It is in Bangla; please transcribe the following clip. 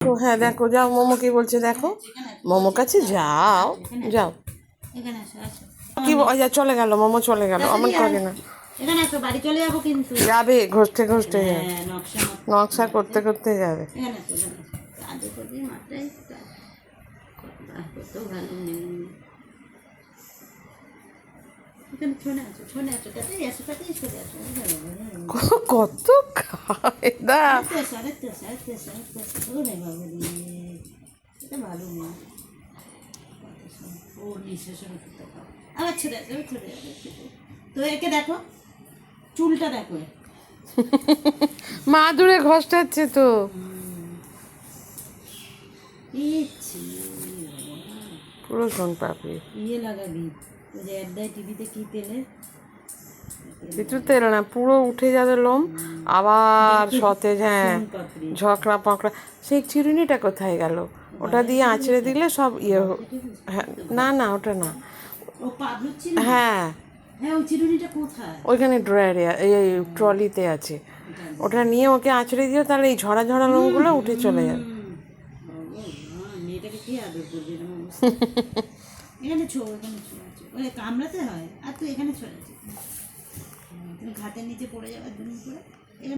ও হ্যাঁ দেখো, যাও মোমো কি বলছে দেখো, মোমো কাছে যাও যাও। এখানে আসো আসো কি চলে গেল, মোমো চলে গেল, অমন করে না। এখানে আসো, বাড়ি চলে যাবো কিন্তু। যাবে ঘষতে ঘষতে যাবে, হ্যাঁ, নকশা নকশা করতে করতে যাবে। এখানে আসো, এখানে আসো। আদে করে মাথায় কত ভালো নেই। এখানে ছনে আসো, ছনে আসো, তাতেই আসো, তাতেই চলে আসো। কত কায়দা। আরেকটু আসো, আরেকটু আসো, আরেকটু আসো, আরেকটু আসো। ওরে বাবা রে, এটা ভালো নেই। ও নিঃশ্বাসের ওষুধটা খাও। আবার ছেড়ে আসো, আবার ছেড়ে আসো, ছেড়ে আসো। তো একে দেখো, চুলটা দেখো। মা দূরে ঘষটাচ্ছে তো। ইচ্ছি পুরো সোন পাপড়ি। ইয়ে লাগাবি, ওই যে একদাই টিভিতে কি তেলে, কিছু তেল না, পুরো উঠে যাবে লোম, আবার সতেজ। হ্যাঁ, পাপড়ি। ঝকড়া পকড়া। সেই চিরুনিটা কোথায় গেল? ওটা দিয়ে আঁচড়ে দিলে সব ইয়ে হ্যাঁ, না না ওটা না। ও পাবলুর চিরুনি? হ্যাঁ, হ্যাঁ, ওই চিরুনিটা কোথায়? ওইখানে ড্রয়ারে এই ট্রলিতে আছে। ওটা নিয়ে ওকে আঁচড়ে দিও, তাহলে এই ঝরা ঝরা লোমগুলো উঠে চলে যাবে। মেয়েটাকে কি আদর করবে এরকম অবস্থা? এখানে ছো, এখানে ছো, ওই কামড়াতে হয়, আর তুই এখানে চলে যাচ্ছিস, তুমি ঘাটের নিচে পড়ে যাবার জন্য করে।